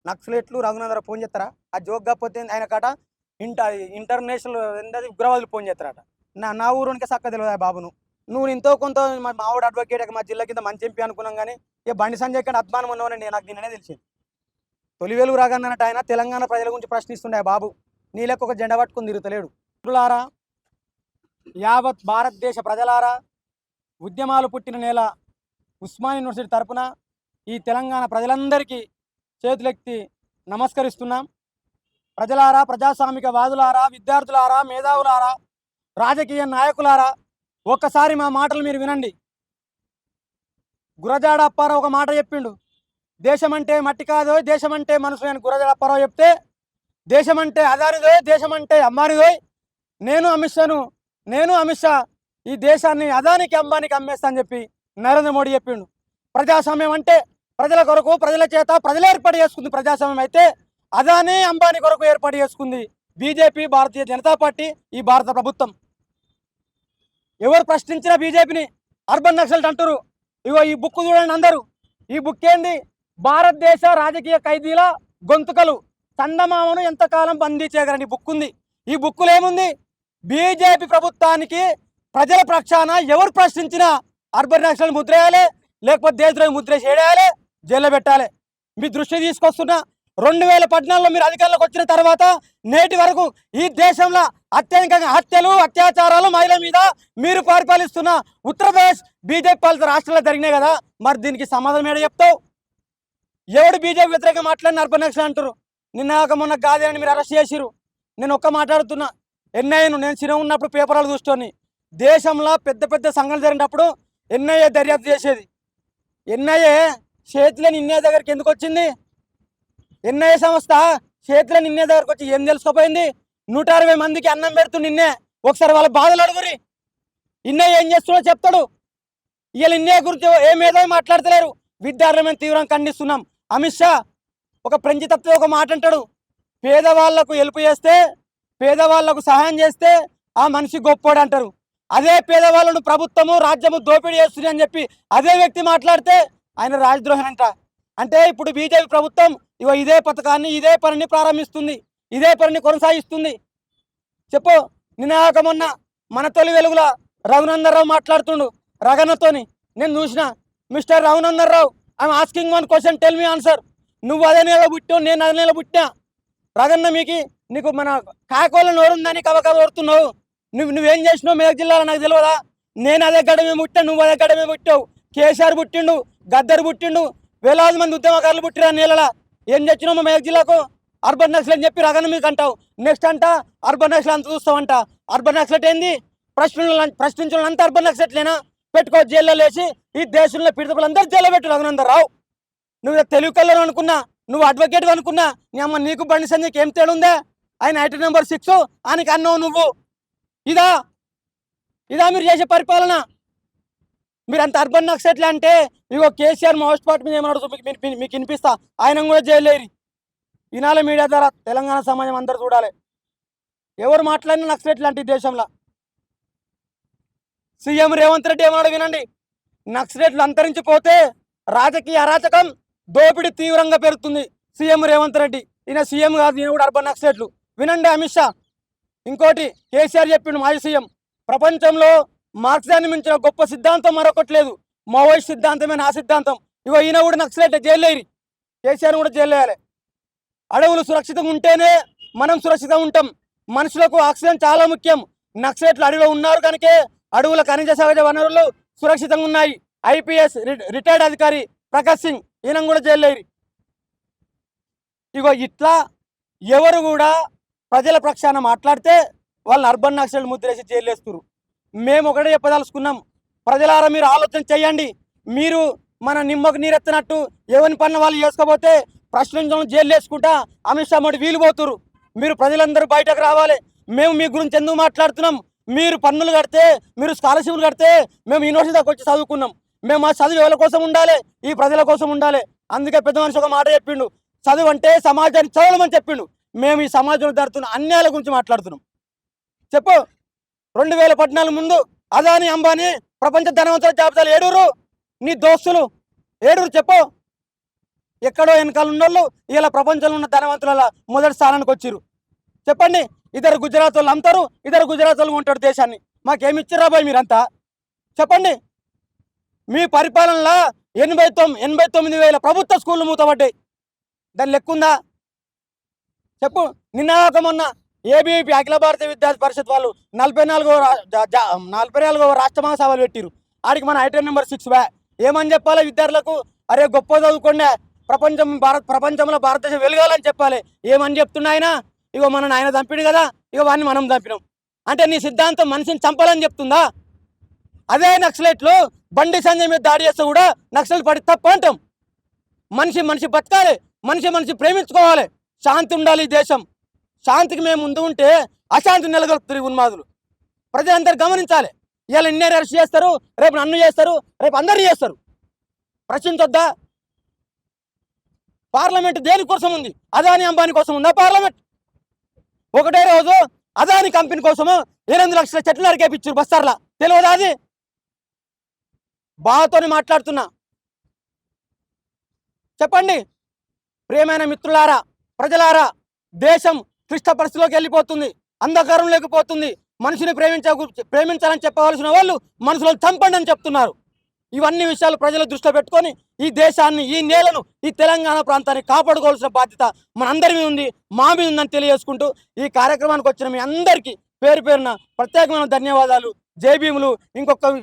నక్సలెట్లు Raghunandan Rao phone చేస్తారా? ఆ joke కాకపోతే ఆయన కాట ఇంటర్నేషనల్ ఏంటది ఉగ్రవాదులు ఫోన్ చేస్తారట. నా ఊరోనికే సక్కగా తెలియదు ఆ బాబును. నువ్వు ఎంతో కొంత మా మావాడు అడ్వకేట్ మా జిల్లా కింద మంచి ఎంపీ అనుకున్నాం కానీ ఇక బండి సంజయ్ కంటే అభిమానం ఉన్నవని నాకు నిన్ననే తెలిసింది. తొలి వెలుగు రాగన్నట్టు ఆయన తెలంగాణ ప్రజల గురించి ప్రశ్నిస్తుండే ఆ బాబు నీ లెక్క ఒక జెండా పట్టుకుని తిరుగుతలేడు. మిత్రులారా, యావత్ భారతదేశ ప్రజలారా, ఉద్యమాలు పుట్టిన నేల ఉస్మాన్ యూనివర్సిటీ తరపున ఈ తెలంగాణ ప్రజలందరికీ చేతులెత్తి నమస్కరిస్తున్నాం. ప్రజలారా, ప్రజాస్వామిక వాదులారా, విద్యార్థులారా, మేధావులారా, రాజకీయ నాయకులారా, ఒక్కసారి మా మాటలు మీరు వినండి. గురజాడ అప్పారావు ఒక మాట చెప్పిండు, దేశమంటే మట్టి కాదో దేశమంటే మనుషులు అని గురజాడ అప్పారావు చెప్తే, దేశమంటే అదానిదో దేశమంటే అమ్మానిదో, నేను అమిత్ షా ఈ దేశాన్ని అదానికి అంబానికి అమ్మేస్తా అని చెప్పి నరేంద్ర మోడీ చెప్పిండు. ప్రజాస్వామ్యం అంటే ప్రజల కొరకు ప్రజల చేత ప్రజలు ఏర్పాటు చేసుకుంది ప్రజాస్వామ్యం అయితే, అదానీ అంబానీ కొరకు ఏర్పాటు చేసుకుంది బీజేపీ, భారతీయ జనతా పార్టీ, ఈ భారత ప్రభుత్వం. ఎవరు ప్రశ్నించినా బీజేపీని అర్బన్ నక్సల్ట్ అంటారు. ఇగో ఈ బుక్ చూడండి అందరూ. ఈ బుక్ ఏంది? భారతదేశ రాజకీయ ఖైదీల గొంతుకలు, చందమామను ఎంతకాలం బంధించేయగలని బుక్ ఉంది. ఈ బుక్కులో ఏముంది? బీజేపీ ప్రభుత్వానికి ప్రజల పక్షాన ఎవరు ప్రశ్నించినా అర్బన్ నక్సల్ ముద్ర వేయాలి, లేకపోతే దేశద్రోహి ముద్ర చేయాలి, జైల్లో పెట్టాలి. మీ దృష్టి తీసుకొస్తున్నా, 2014లో మీరు అధికారంలోకి వచ్చిన తర్వాత నేటి వరకు ఈ దేశంలో అత్యధికంగా హత్యలు, అత్యాచారాలు మహిళల మీద మీరు పరిపాలిస్తున్న ఉత్తరప్రదేశ్ బీజేపీ పాలిత రాష్ట్రాల్లో జరిగినాయి కదా, మరి దీనికి సమాధానం ఏడ చెప్తావు? ఎవడు బీజేపీ వ్యతిరేకంగా మాట్లాడిన అర్బన్ నక్సల్ అంటారు? నిన్న మొన్న గాదేని మీరు అరెస్ట్ చేసిరు. నేను ఒక్క మాట్లాడుతున్నా, ఎన్ఐఏను నేను చిన్న ఉన్నప్పుడు పేపర్లు చూసుకొని దేశంలో పెద్ద పెద్ద సంఘటనలు జరిగినప్పుడు ఎన్ఐఏ దర్యాప్తు చేసేది. ఎన్ఐఏ చేతిలో నిన్నే దగ్గరికి ఎందుకు వచ్చింది? ఎన్ఐఏ సంస్థ చేతిలో నిన్నే దగ్గరకు వచ్చి ఏం తెలుసుకోపోయింది? 160 మందికి అన్నం పెడుతూ నిన్నే ఒకసారి వాళ్ళ బాధలు అడుగురి. ఇన్నే ఏం చేస్తున్నా చెప్తాడు. వీళ్ళు ఇన్నే గురించి ఏమేదో మాట్లాడతలేరు. విద్యార్థులు మేము తీవ్రంగా ఖండిస్తున్నాం. అమిత్ షా ఒక ప్రంజితత్వం ఒక మాట అంటాడు, పేదవాళ్లకు హెల్ప్ చేస్తే, పేదవాళ్లకు సహాయం చేస్తే ఆ మనిషి గొప్పోడు అంటారు. అదే పేదవాళ్ళను ప్రభుత్వము రాజ్యము దోపిడీ చేస్తుంది అని చెప్పి అదే వ్యక్తి మాట్లాడితే ఆయన రాజద్రోహి అంట. అంటే ఇప్పుడు బీజేపీ ప్రభుత్వం ఇగో ఇదే పథకాన్ని, ఇదే పనిని ప్రారంభిస్తుంది, ఇదే పనిని కొనసాగిస్తుంది. చెప్పు. నిన్న మొన్న మన తొలి వెలుగుల రఘునందరావు మాట్లాడుతుండు రగన్నతోని. నేను చూసిన, mister Raghunandan Rao, I'm asking one question, tell me answer. నువ్వు అదే నెల పుట్టావు, నేను అదే నెల పుట్టా. రగన్న నీకు మన కాకోళ్ళ నోరుందని కవకవ కొడుతున్నావు. నువ్వేం చేసినావు మెదక్ జిల్లాలో నాకు తెలియదా? నేను అదే గడమే పుట్టా, నువ్వు అదే గడమే పుట్టావు. కేసీఆర్ పుట్టిండు, గద్దర్ పుట్టిండు, వేలాది మంది ఉద్యమకారులు పుట్టిరా నేలలా. ఏం తెచ్చినావు మా మెదక్ జిల్లాకు? అర్బన్ నక్సల్ అని చెప్పి రగన్న మీకు అంటావు. నెక్స్ట్ అంట అర్బన్ నక్సల్ అంత చూస్తావంట. అర్బన్ నక్సలెట్ ఏంది? ప్రశ్నించాలంతా అర్బన్ నక్సలెట్లేనా? పెట్టుకో జైల్లో లేచి ఈ దేశంలో పీడితులందరూ జైల్లో పెట్టు రఘునందరావు. నువ్వు తెలుగు కలర్ అనుకున్నా, నువ్వు అడ్వకేట్ అనుకున్నా, నీ అమ్మ నీకు బండి సంజయ్కి ఏం తేడుందే? ఆయన ఐటమ్ నెంబర్ 6 ఆయనకి అన్నావు నువ్వు. ఇదా మీరు చేసే పరిపాలన? మీరంత అర్బన్ నక్సలెట్లే అంటే ఇగో కేసీఆర్ మోస్ట్ పార్ట్ మీద ఏమన్నాడు మీకు వినిపిస్తా. ఆయన కూడా జైలేరి. వినాలి మీడియా ద్వారా, తెలంగాణ సమాజం అందరూ చూడాలి. ఎవరు మాట్లాడిన నక్సలెట్లు అంటే ఈ దేశంలో. సీఎం రేవంత్ రెడ్డి ఏమన్నాడు వినండి. నక్సలెట్లు అంతరించిపోతే రాజకీయ అరాచకం, దోపిడీ తీవ్రంగా పెరుగుతుంది. సీఎం రేవంత్ రెడ్డి. ఈయన సీఎం కాదు, ఈయన కూడా అర్బన్ నక్సలెట్లు. వినండి అమిత్ షా. ఇంకోటి కేసీఆర్ చెప్పిండు, మాజీ సీఎం, ప్రపంచంలో మార్క్సిజాన్ని మించిన గొప్ప సిద్ధాంతం మరొకటి లేదు, మావోయిస్ట్ సిద్ధాంతమే నా సిద్ధాంతం. ఇగో ఈయన కూడా నక్సలెట్, జైలేరి. కేసీఆర్ కూడా జైలు వేయాలి. అడవులు సురక్షితంగా ఉంటేనే మనం సురక్షితంగా ఉంటాం. మనుషులకు ఆక్సిజన్ చాలా ముఖ్యం. నక్సలెట్లు అడవిలో ఉన్నారు కనుకే అడవుల ఖనిజ సహజ వనరులు సురక్షితంగా ఉన్నాయి. ఐపీఎస్ రిటైర్డ్ అధికారి ప్రకాష్ సింగ్, ఈయన కూడా జైలేరి. ఇగో ఇట్లా ఎవరు కూడా ప్రజల పక్షాన మాట్లాడితే వాళ్ళని అర్బన్ నక్సల్ ముద్రేసి జైలు వేస్తున్నారు. మేము ఒకటే చెప్పదలుచుకున్నాం, ప్రజలారా మీరు ఆలోచన చేయండి. మీరు మన నిమ్మకు నీరెత్తినట్టు ఎవరి పనులు వాళ్ళు చేసుకోపోతే ప్రశ్నించడం, జైలు వేసుకుంటా అమిత్ షా మోడీ వీలు పోతురు. మీరు ప్రజలందరూ బయటకు రావాలి. మేము మీ గురించి ఎందుకు మాట్లాడుతున్నాం? మీరు పన్నులు కడితే, మీరు స్కాలర్షిప్లు కడితే మేము యూనివర్సిటీ దాకా వచ్చి చదువుకున్నాం. మేము ఆ చదువు ఎవరి కోసం ఉండాలి? ఈ ప్రజల కోసం ఉండాలి. అందుకే పెద్ద మనిషి ఒక మాట చెప్పిండు, చదువు అంటే సమాజాన్ని చదవమని చెప్పిండు. మేము ఈ సమాజంలో జరుగుతున్న అన్యాయాల గురించి మాట్లాడుతున్నాం. చెప్పు. 2014 ముందు అదానీ, అంబానీ ప్రపంచ ధనవంతుల జాబితాలు ఏడురు? నీ దోస్తులు ఏడురు? చెప్పు. ఎక్కడో వెనకాల ఉన్నోళ్ళు ఇలా ప్రపంచంలో ఉన్న ధనవంతుల మొదటి స్థానానికి వచ్చిర్రు. చెప్పండి, ఇద్దరు గుజరాత్ వాళ్ళు అమ్ముతారు, ఇద్దరు గుజరాత్ వాళ్ళు ఉంటాడు దేశాన్ని. మాకేమిచ్చిర్రా బాయ్ మీరంతా? చెప్పండి. మీ పరిపాలనలో 89,000 ప్రభుత్వ స్కూళ్ళు మూతపడ్డాయి. దాని లెక్కుందా? చెప్పు. నిన్న మొన్న ఏబీవీపీ అఖిల భారతీయ విద్యార్థి పరిషత్ వాళ్ళు 44వ రాష్ట్ర మహాసభలు పెట్టిరు. ఆడికి మన ఐటెం నెంబర్ 6 ఏమని చెప్పాలి విద్యార్థులకు? అరే గొప్ప చదువుకోండి, ప్రపంచంలో భారతదేశం వెలగాలని చెప్పాలి. ఏమని చెప్తున్నా ఆయన? ఇగో మన ఆయన చంపిడు కదా, ఇగో వాడిని మనం చంపినాం అంటే నీ సిద్ధాంతం మనిషిని చంపాలని చెప్తుందా? అదే నక్సలైట్లు బండి సంజయ్ మీద దాడి చేస్తే కూడా నక్సల్ పడి తప్ప అంటాం. మనిషి బతకాలి, మనిషి ప్రేమించుకోవాలి, శాంతి ఉండాలి ఈ దేశం. శాంతికి మేము ముందు ఉంటే అశాంతి నెలకొల్పుతారు ఉన్మాదులు. ప్రజలందరూ గమనించాలి. ఇవాళ ఇన్నేరు అరెస్ట్ చేస్తారు, రేపు నన్ను చేస్తారు, రేపు అందరినీ చేస్తారు. ప్రశ్నించొద్దా? పార్లమెంట్ దేనికోసం ఉంది? అదాని అంబానీ కోసం ఉందా పార్లమెంట్? ఒకటే రోజు అదాని కంపెనీ కోసము 8 లక్షల చెట్లు నరికేపించారు బస్తార్లా. తెలియదా అది? బాధతోని మాట్లాడుతున్నా. చెప్పండి. ప్రియమైన మిత్రులారా, ప్రజలారా, దేశం క్లిష్ట పరిస్థితిలోకి వెళ్ళిపోతుంది, అంధకారం లేకపోతుంది. మనిషిని ప్రేమించాలని చెప్పవలసిన వాళ్ళు మనుషులను చంపండి అని చెప్తున్నారు. ఇవన్నీ విషయాలు ప్రజలు దృష్టిలో పెట్టుకొని ఈ దేశాన్ని, ఈ నేలను, ఈ తెలంగాణ ప్రాంతాన్ని కాపాడుకోవాల్సిన బాధ్యత మనందరి మీద ఉంది, మా మీద ఉందని తెలియజేసుకుంటూ ఈ కార్యక్రమానికి వచ్చిన మీ అందరికీ పేరు పేరున ప్రత్యేకమైన ధన్యవాదాలు, జై భీములు.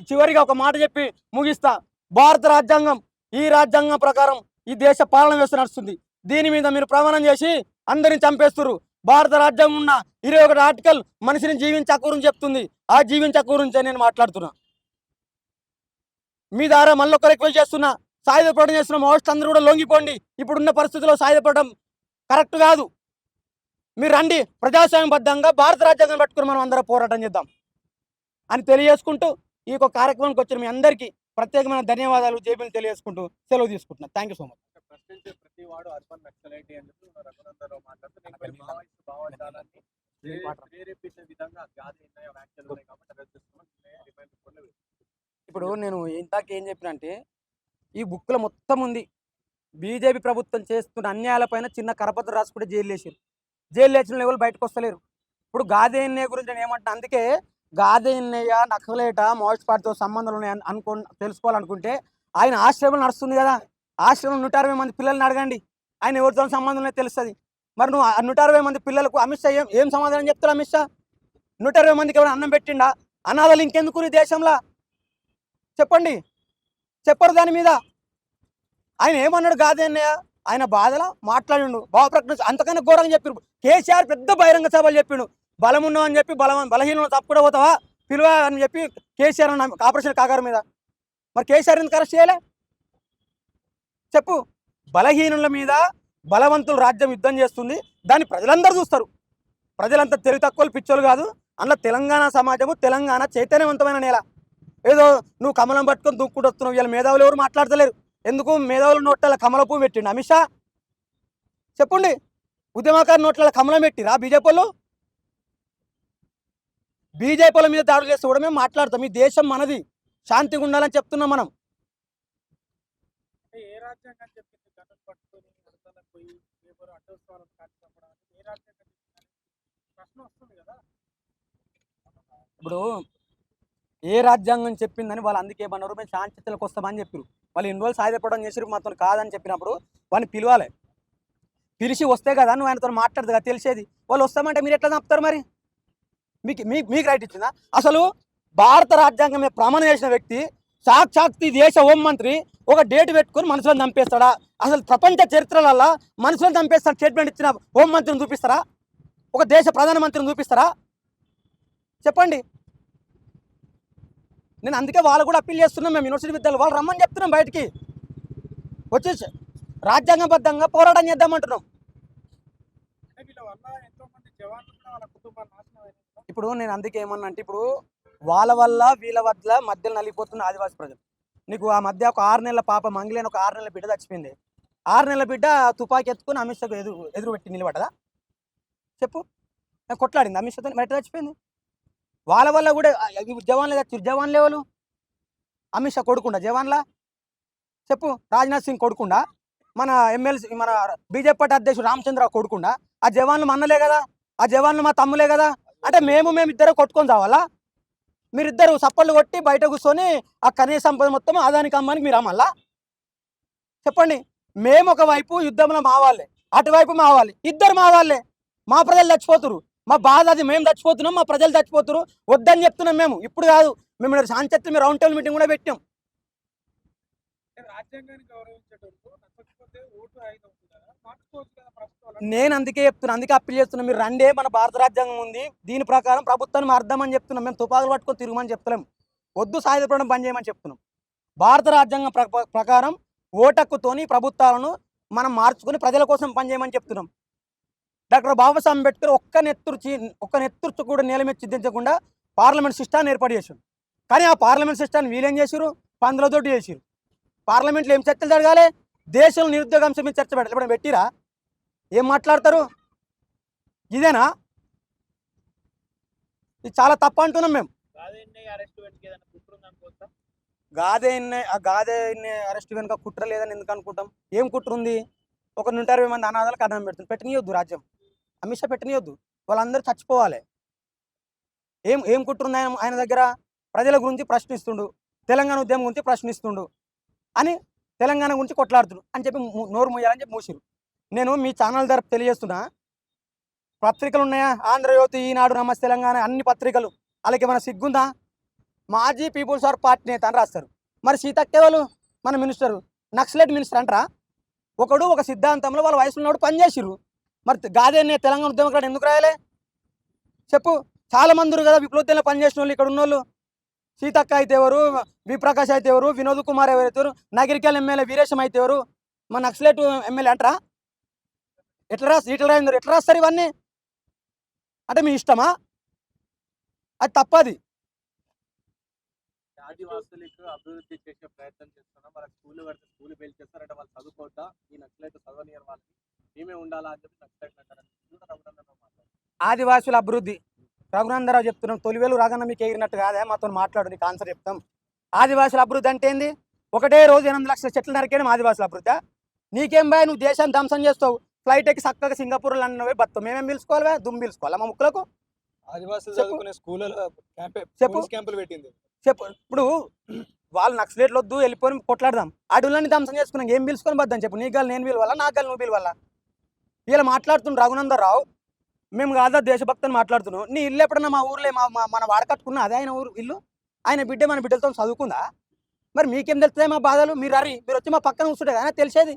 చివరిగా ఒక మాట చెప్పి ముగిస్తా. భారత రాజ్యాంగం, ఈ రాజ్యాంగం ప్రకారం ఈ దేశ పాలన వ్యవస్థ నడుస్తుంది. దీని మీద మీరు ప్రమాణం చేసి అందరిని చంపేస్తున్నారు. భారత రాజ్యాంగం ఉన్న 21 ఆర్టికల్ మనిషిని జీవించే హక్కు గురించి చెప్తుంది. ఆ జీవించే హక్కు గురించే నేను మాట్లాడుతున్నా. మీ ద్వారా మళ్ళీ ఒక రిక్వెస్ట్ చేస్తున్నా, సాయుధపడడం చేస్తున్న మోస్ట్ అందరూ కూడా లొంగిపోండి. ఇప్పుడున్న పరిస్థితుల్లో సాయుధపడడం కరెక్ట్ కాదు. మీరు రండి, ప్రజాస్వామ్యబద్ధంగా భారత రాజ్యాంగం పట్టుకుని మనం అందరం పోరాటం చేద్దాం అని తెలియజేసుకుంటూ ఈ యొక్క కార్యక్రమానికి వచ్చిన మీ అందరికీ ప్రత్యేకమైన ధన్యవాదాలు, జైబీలు తెలియజేసుకుంటూ సెలవు తీసుకుంటున్నా. Thank you so much. ప్రశ్నించే ప్రతి వాడు అర్బన్ నక్సలైట్ అని చెప్పి రఘునందరావు మాట్లాడుతూ భావజాలాన్ని ప్రేరేపించే విధంగా వ్యాఖ్యలు ఉన్నాయి కాబట్టి ఇప్పుడు నేను ఇంతకు ఏం చెప్పినంటే, ఈ బుక్లో మొత్తం ఉంది. బీజేపీ ప్రభుత్వం చేస్తున్న అన్యాయాలపైన చిన్న కరపత్రం రాసుకుంటే జైలు వేసారు. జైలు వేసిన లెవెల్ బయటకు వస్తలేరు. ఇప్పుడు గాదే ఎన్నయ్య గురించి నేను ఏమంటున్నా, అందుకే గాదే ఎన్నయ్య నక్సలైట మావోయిస్ట్ పార్టీతో సంబంధాలు ఉన్నాయి తెలుసుకోవాలనుకుంటే ఆయన ఆశ్రమం నడుస్తుంది కదా, ఆశ్రమం 160 మంది పిల్లల్ని అడగండి, ఆయన ఎవరితో సంబంధం లేదు తెలుస్తుంది. మరి నువ్వు 160 మంది పిల్లలకు అమిత్ షా ఏం సమాధానం చెప్తారు? అమిత్ షా 160 మందికి ఎవరైనా అన్నం పెట్టిండా? అనాథలు ఇంకెందుకు నీ దేశంలో? చెప్పండి. చెప్పరు దాని మీద. ఆయన ఏమన్నాడు గాదే అన్నయ్య? ఆయన బాధలా మాట్లాడిండు, భావప్రకటన అంతకన్నా ఘోరంగా చెప్పిండు. కేసీఆర్ పెద్ద బహిరంగ సభలు చెప్పిండు. బలం ఉన్నామని చెప్పి బలహీన తప్పుకూడా పోతావా పిలువ అని చెప్పి కేసీఆర్ అన్న ఆపరేషన్ కాగారు మీద. మరి కేసీఆర్ ఎందుకు అరెస్ట్ చేయలే? చెప్పు. బలహీనుల మీద బలవంతులు రాజ్యం యుద్ధం చేస్తుంది, దాన్ని ప్రజలందరూ చూస్తారు. ప్రజలంతా తెలివి తక్కువలు పిచ్చోలు కాదు. అందులో తెలంగాణ సమాజము, తెలంగాణ చైతన్యవంతమైన నేల. ఏదో నువ్వు కమలం పట్టుకొని దూక్కుంటూ వస్తున్నావు. వీళ్ళ మేధావులు ఎవరు మాట్లాడతలేరు. ఎందుకు? మేధావుల నోట్ల కమల పువ్వు పెట్టిండు అమిత్ షా. చెప్పండి. ఉద్యమకారు నోట్ల కమలం పెట్టిరా బీజేపీలో? బీజేపీల మీద దాడులు చేస్తే కూడా మేము మాట్లాడతాం. ఈ దేశం మనది, శాంతిగా ఉండాలని చెప్తున్నాం మనం. ఏ రాజ్యాంగం చెప్పింది గన్నులు పట్టుకొని అడతలకు పోయి పేపర్ అడ్డోత్సవాలను కాల్చి చంపడానికి? ఏ రాజ్యాంగం చెప్పింది? ప్రశ్న వస్తుంది కదా. ఇప్పుడు ఏ రాజ్యాంగం చెప్పిందని వాళ్ళు అందుకే ఏమన్నారు, మేము శాంతిలకు వస్తామని చెప్పారు. వాళ్ళు ఇన్ని రోజులు సాయుధపడడం చేసి మాతో కాదని చెప్పినప్పుడు వాళ్ళని పిలవాలి. పిలిచి వస్తే కదా నువ్వు ఆయనతో మాట్లాడదు కదా తెలిసేది. వాళ్ళు వస్తామంటే మీరు ఎట్లా చంపుతారు? మరి మీకు రైట్ ఇచ్చిందా? అసలు భారత రాజ్యాంగం మీద ప్రమాణం చేసిన వ్యక్తి, సాక్షాత్ దేశ హోంమంత్రి ఒక డేట్ పెట్టుకొని మనుషులను చంపేస్తాడా? అసలు ప్రపంచ చరిత్రలలో మనుషులను చంపేస్తాడు స్టేట్మెంట్ ఇచ్చిన హోంమంత్రిని చూపిస్తారా? ఒక దేశ ప్రధానమంత్రిని చూపిస్తారా? చెప్పండి. నేను అందుకే వాళ్ళు కూడా అప్పీల్ చేస్తున్నాం. మేము యూనివర్సిటీ విద్యార్థులు వాళ్ళు రమ్మని చెప్తున్నాం, బయటికి వచ్చేసి రాజ్యాంగబద్ధంగా పోరాటం చేద్దామంటున్నాం. ఇప్పుడు నేను అందుకే ఏమన్నా అంటే, ఇప్పుడు వాళ్ళ వల్ల వీళ్ళ వల్ల మధ్యలో నలిగిపోతున్న ఆదివాసీ ప్రజలు. నీకు ఆ మధ్య ఒక 6 నెలల పాప మంగిలేని ఒక 6 నెలల బిడ్డ చచ్చిపోయింది. 6 నెలల బిడ్డ తుపాకీ ఎత్తుకుని అమిత్ షాకు ఎదురు పెట్టి నిలబడదా? చెప్పు. కొట్లాడింది అమిత్ షాతో, బయట చచ్చిపోయింది. వాళ్ళ వల్ల కూడా జవాన్లే చచ్చారు. జవాన్లు ఎవరు? అమిత్ షా కొడుకుండా జవాన్లా? చెప్పు. రాజ్నాథ్ సింగ్ కొడుకుండా? మన ఎమ్మెల్సీ మన బీజేపీ పార్టీ అధ్యక్షుడు రామచంద్ర కొడుకుండా ఆ జవాన్లు మన్నలే కదా, ఆ జవాన్లు మా తమ్ములే కదా. అంటే మేమిద్దరే కొట్టుకొని చావాలా? మీరిద్దరు సప్పళ్ళు కొట్టి బయట కూర్చొని ఆ కనీస సంపద మొత్తం ఆదానికి అమ్మానికి మీరు అమ్మల్లా? చెప్పండి. మేము ఒకవైపు యుద్ధంలో మా వాళ్ళే, అటువైపు మా వాళ్ళే, ఇద్దరు మా వాళ్ళే. మా ప్రజలు చచ్చిపోతురు, మా బాధ అది. మేము చచ్చిపోతున్నాం, మా ప్రజలు చచ్చిపోతురు. వద్దని చెప్తున్నాం మేము. ఇప్పుడు కాదు, మేము శాంతి మేము రౌండ్ టేబుల్ మీటింగ్ కూడా పెట్టాం. రాజ్యాంగాన్ని గౌరవించేటప్పుడు నచ్చకపోతే ఓటు ఐదు అవుతుంది కదా, మార్చుకోవచ్చు కదా ప్రస్తుతం. నేను అందుకే చెప్తున్నా, అందుకే అప్పీల్ చేస్తున్నా. మీరు రండే, మన భారత రాజ్యాంగం ఉంది, దీని ప్రకారం ప్రభుత్వాన్ని అర్థమని చెప్తున్నాం. మేము తుపాకులు పట్టుకొని తిరగమని చెప్తున్నాం, వద్దు సాయుధపడడం బంద్ చేయమని చెప్తున్నాం. భారత రాజ్యాంగం ప్రకారం ఓటక్కుతోని ప్రభుత్వాలను మనం మార్చుకొని ప్రజల కోసం పనిచేయమని చెప్తున్నాం. డాక్టర్ బాబాసాహెబ్ అంబేద్కర్ ఒక్క నెత్తుర్చు కూడా నేల మీద చింతించకుండా పార్లమెంట్ సిస్టాన్ని ఏర్పాటు చేశారు. కానీ ఆ పార్లమెంట్ సిస్టాన్ని వీళ్ళేం చేశారు? పందులతోటి చేశారు. పార్లమెంట్లో ఏం చర్చలు జరగాలి? దేశంలో నిరుద్యోగ అంశం మీద చర్చ పెట్టాలి. ఇప్పుడు పెట్టిరా? ఏం మాట్లాడతారు? ఇదేనా? ఇది చాలా తప్పు అంటున్నాం మేము. గాదే అరెస్ట్ వెనుక కుట్ర లేదని ఎందుకు అనుకుంటాం? ఏం కుట్ర ఉంది? 120 మంది అనాథాలకు అన్నం పెడుతుంది. పెట్టనియొద్దు, రాజ్యం అమిత్ షా పెట్టనియొద్దు, వాళ్ళందరూ చచ్చిపోవాలి. ఏం కుట్ర ఉంది ఆయన దగ్గర? ప్రజల గురించి ప్రశ్నిస్తుండు, తెలంగాణ ఉద్యమం గురించి ప్రశ్నిస్తుండు అని, తెలంగాణ గురించి కొట్లాడుతుడు అని చెప్పి నోరు మూయాలని చెప్పి మూసిరు. నేను మీ ఛానల్ తరపు తెలియజేస్తున్నా, పత్రికలు ఉన్నాయా? ఆంధ్రజ్యోతి, ఈనాడు, నమస్తే తెలంగాణ, అన్ని పత్రికలు. వాళ్ళకి ఏమైనా సిగ్గుందా? మాజీ పీపుల్స్ ఆర్ పార్టీ నేత అని రాస్తారు. మరి సీతక్కేవాళ్ళు మన మినిస్టరు నక్సలైట్ మినిస్టర్ అంటారా? ఒక సిద్ధాంతంలో వాళ్ళ వయసులో ఉన్నప్పుడు పనిచేసిర్రు. మరి గాదే తెలంగాణ ఉద్యమకాడు ఎందుకు రాయాలి? చెప్పు. చాలా మంది కదా విప్లవోద్యమంలో పనిచేసిన వాళ్ళు ఇక్కడ ఉన్నోళ్ళు. సీతక్క అయితే ఎవరు, విప్రకాష్ అయితే ఎవరు, వినోద్ కుమార్ ఎవరైతే, నగరికల్ ఎమ్మెల్యే వీరేశం అయితే ఎవరు, మన నక్సలైట్ ఎమ్మెల్యే అంటారా? ఎట్లా రాస్తారు ఇవన్నీ? అంటే మీ ఇష్టమా? అది తప్పది. ఆదివాసులకు అభివృద్ధి చేసే ప్రయత్నం చేస్తున్నాం. వాళ్ళకి స్కూల్ కడితే స్కూల్ బిల్డ్ చేస్తారంటే వాళ్ళు చదువుకోవద్దా? ఈ నక్సలైట్ చదవనియర్ వాళ్ళకి మేమే ఉండాలా అని చెప్పి నక్సలైట్ అంటారు. ఆదివాసుల అభివృద్ధి రఘునందరావు చెప్తున్నాం. తొలివేలు రాగన్న మీకు ఎగిరినట్టు కాదా? మాతో మాట్లాడు, నీకు ఆన్సర్ చెప్తాం. ఆదివాసుల అభివృద్ధి అంటే ఏంది? ఒకటే రోజు 8 లక్షల చెట్లు నరికేయడం ఆదివాసుల అభివృద్ధి? నీకేం బాయ్, నువ్వు దేశాన్ని ధ్వంసం చేస్తావు. ఫ్లైట్ ఎక్కి చక్కగా సింగపూర్ లండన్ పోయి బతావు. మేమేం పిలుచుకోవాలి? దుమ్ము పిలుచుకోవాలా మా ముక్కలకు? ఆదివాసులు చదువుకునే స్కూళ్ళలో క్యాంపులు పెట్టింది. చెప్పు. ఇప్పుడు వాళ్ళు నక్సలైట్లు వద్దు, వెళ్ళిపోయి కొట్లాడదాం. అడవులని ధ్వంసం చేసుకున్నాం, ఏం పిలుచుకొని బద్దాం చెప్పు? నీ గాలి నేను పిలవాలా, నా గాలి నువ్వు పిలవాలా? ఇలా మాట్లాడుతుండ్రు రఘునందరావు. మేము కాదా దేశభక్తిని మాట్లాడుతున్నాం. నీ ఇల్లు ఎప్పుడన్నా మా ఊర్లో మన వాడకట్టుకున్నా అదే ఆయన ఊరు ఇల్లు? ఆయన బిడ్డ మన బిడ్డలతో చదువుకుందా? మరి మీకేం తెలుస్తుంది మా బాధలు? మీరు వచ్చి మా పక్కన కూర్చుంటే కానీ తెలిసేది.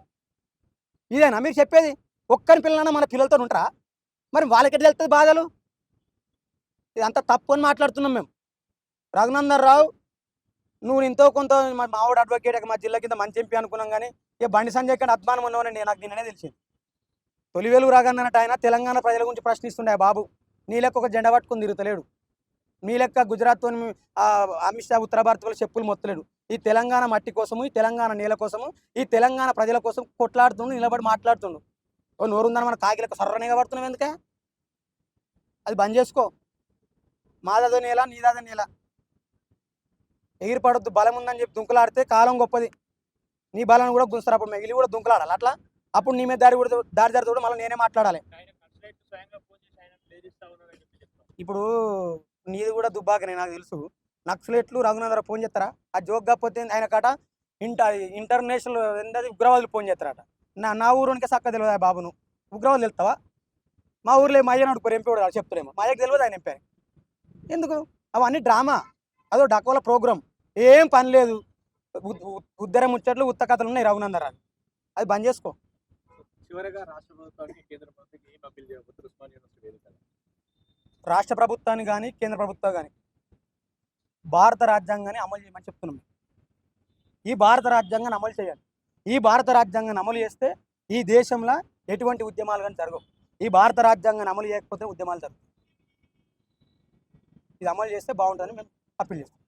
ఇదేనా మీరు చెప్పేది? ఒక్కరి పిల్లలన్నా మన పిల్లలతో ఉంటారా? మరి వాళ్ళకి ఎట్లా తెలుస్తుంది బాధలు? ఇదంతా తప్పు అని మాట్లాడుతున్నాం మేము. రఘునందరావు, నువ్వు ఎంతో కొంత మావాడు అడ్వకేట్, మా జిల్లా కింద మంచి ఎంపీ అనుకున్నాం. కానీ ఇక బండి సంజయ్ కంటే అద్మానం ఉన్నవని నాకు నిన్ననే తెలిసింది. తొలివేలు రాగన్నట్టు ఆయన తెలంగాణ ప్రజల గురించి ప్రశ్నిస్తుండే బాబు. నీ లెక్క ఒక జెండా పట్టుకుని తిరుగుతలేడు. నీ లెక్క గుజరాత్తో అమిత్ షా ఉత్తర భారత్లో చెప్పులు మొత్తలేడు. ఈ తెలంగాణ మట్టి కోసము, ఈ తెలంగాణ నేల కోసము, ఈ తెలంగాణ ప్రజల కోసం కొట్లాడుతుండు, నిలబడి మాట్లాడుతుండు. ఓ నోరుందని మన కాకిలకు సర్రనేగా పడుతున్నావు ఎందుకే? అది బంద్ చేసుకో. మాదదో నేల, నీదాదో నేల. ఎగిరి పడొద్దు. బలం ఉందని చెప్పి దుంకులాడితే కాలం గొప్పది. నీ బలాన్ని కూడా గుంస్తారు. అప్పుడు మిగిలి కూడా దుంకులాడాలి. అట్లా అప్పుడు నీ మీద దారి జరుగుతాడు. మళ్ళీ నేనే మాట్లాడాలి. ఇప్పుడు నీది కూడా దుబ్బాకనే నాకు తెలుసు. నక్సలైట్లు రఘునందరావు ఫోన్ చేస్తారా? ఆ జోక్ కాకపోతే ఆయన కాట ఇంటర్నేషనల్ ఉగ్రవాదులు ఫోన్ చేస్తారట. నా ఊరునికే చక్క తెలియదు బాబును. ఉగ్రవాదులు వెళ్తావా? మా ఊర్లో మా అయ్యను అడుగుతారు, ఎంపీ కూడా చెప్తారేమో. మా అయ్యకు తెలియదు ఆయన ఎంపీ. ఎందుకు? అవన్నీ డ్రామా, అదో డకోల ప్రోగ్రామ్. ఏం పని లేదు. ఉద్దర ముచ్చట్లు ఉత్త కథలు ఉన్నాయి రఘునందరావు. అది బంద్ చేసుకో. చివరిగా రాష్ట్ర ప్రభుత్వానికి కేంద్ర ప్రభుత్వానికి ఏం అప్పీల్ చేయబోతున్నారు ఉస్మానియా యూనివర్సిటీ వేదికగా? రాష్ట్ర ప్రభుత్వాన్ని కానీ కేంద్ర ప్రభుత్వం కానీ భారత రాజ్యాంగాన్ని అమలు చేయమని చెప్తున్నాం. ఈ భారత రాజ్యాంగాన్ని అమలు చేయాలి. ఈ భారత రాజ్యాంగాన్ని అమలు చేస్తే ఈ దేశంలో ఎటువంటి ఉద్యమాలు కానీ జరగవు. ఈ భారత రాజ్యాంగాన్ని అమలు చేయకపోతే ఉద్యమాలు జరుగుతాయి. ఇది అమలు చేస్తే బాగుంటుందని మేము అప్పీల్ చేస్తాం.